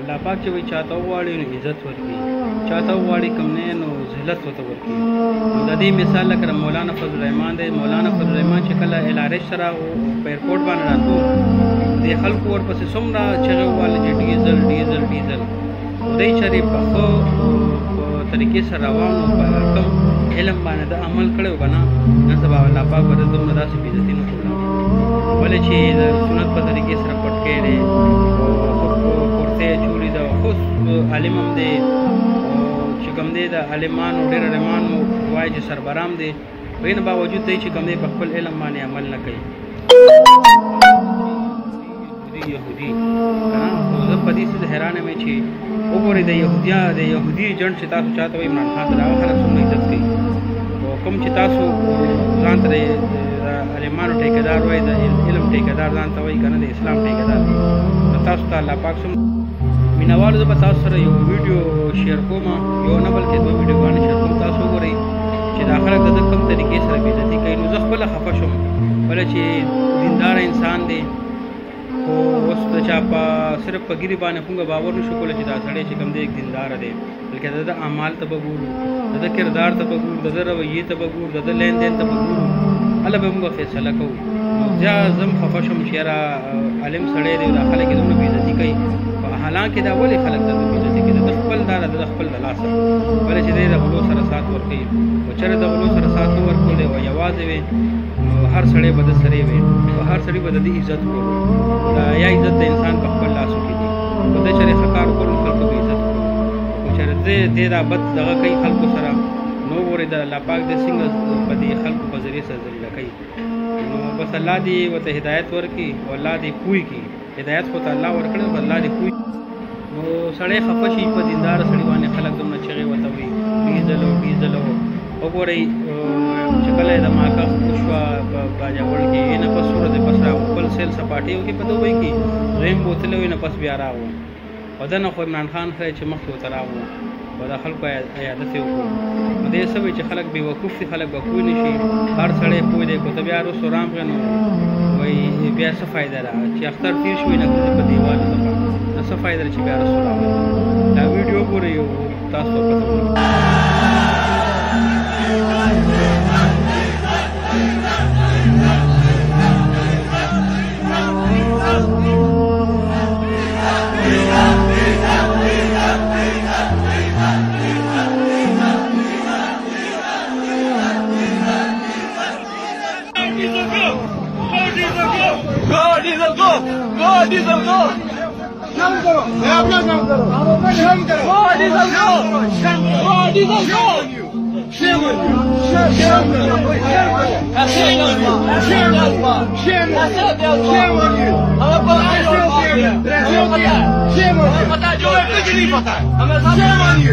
الله پاک چې وایي چاته وغواړي نو عزت ورکړي، چاته وغواړي کم نه نو ذلت ورته ورکړي. د دې مثال لکه مولانا فضل الرحمن دی. مولانا فضل الرحمن چې کله LRH سره په ایرپورټ باندې راتلو، د خلکو ورپسې څومره چغې ووهلې چې ډیزل ډیزل ډیزل. دی چېرې په ښه طریقې سره روان و، په کوم علم باندې د عمل کړی و که نه، نن سبا الله پاک به د دومره داسې بېعزتي نه کوله. ولې چې د سنت په طریقې سره پټکی دی، کورتۍ یې چولې ده، خو عالم هم دی چې کوم دی د عالمانو ډېر عالمانو وایي چې سربرام دی، خو یې نه باوجود دی چې کوم دی په خپل علم باندې عمل نه کوي. یهودي که نه، خو زه په دې څه حیران یم چې وګورئ د یهودي ایجنټ چې تاسو چاته وایي عمران خان ته، د هغه خلک څومره عزت کوي. او کوم چې تاسو ځان ته د عالمانو ټیکهدار وایي، د علم ټیکهدار ځان ته وایي که نه، د اسلام ټیکهدار، نو تاسو ته الله پاک څومره مینهوالو. زه به تاسو سره یو ویډیو شیر کوم، یو نه بلکې دوه ویډیوګانې شیر کوم. تاسو وګورئ چې دا خلک د ده کوم طریقې سره بېعزتي کوي. نو زه خپله خفه شوم، ولې چې دینداره انسان دی، خو اوس د چا په صرف په ګیرې باندې مونږ باور نه شو کولی چې دا سړی چې کوم دی یک دینداره دی، بلکې د ده اعمال ته به ګورو، د ده کردار ته به ګورو، د ده رویې ته به ګورو، د ده لین دین ته به ګورو، هله به مونږ فیصله کوو. نو زه هم خفه شوم چې یاره عالم سړی دی او دا خلک یې دومره بېعزتي کوي. حالانکې دا ولې خلک د ده بېعزتي کوي؟ د ده خپل دا ده، د ده خپل د لاسه، ولې چې دی د غلو سره سات ورکوي. خو چېرې د غلو سره سات نه ورکولی او یوازې وې، نو هر سړی به د سړی وي او هر سړي به د دې عزت کړو. دا یا عزت د انسان په خپل لاسو کې دی. خو دی چېرې ښه کار وکړو خلکو به عزت کړو، خو چېرې دی دا بد دغه کوي خلکو سره، نو وګورئ د الله پاک د څنګه په دې خلکو په ذریعې سره ذلیله کوي. نو بس الله دې ورته هدایت ورکړي او الله دې پوه کړي. هدایت خو ته الله ورکړی، خو الله دې پوه. نو سړی خفه شي په دینداره سړي باندې، خلک دومره چغې ورته وایي ډیزل او ډیزل. وګورئ چې کله یې د ماکه وشوه باجوړ کې، یې نه پس ورځې پس راغو، خپل سیل سپاټۍ وکړې په دوبۍ کې، دویم بوتلی وي نه پس بیا راغو. او ده نه خو عمران خان ښایي چې مخکې ورته راغو او د خلکو عیادت یې وکړو. نو دې څه وایي چې خلک بې وقوف دي، خلک به پوه نه شي. هر سړی پوه دی، خو ته بیا رسو رامغې نو وایي بیا څه فایده ده چې اختر تېر شوي نه ګرځي په دیوالو څخه، نو څه فایده ده چې بیا رسو راغلی. دا ویډیو وګورئ او تاسو ته پته ولګي. नाम करो, मैं अपना नाम करो, शर्म करो, shame on you, shame on you, shame on you, shame on you, shame on you, shame on you, shame on you, shame on you,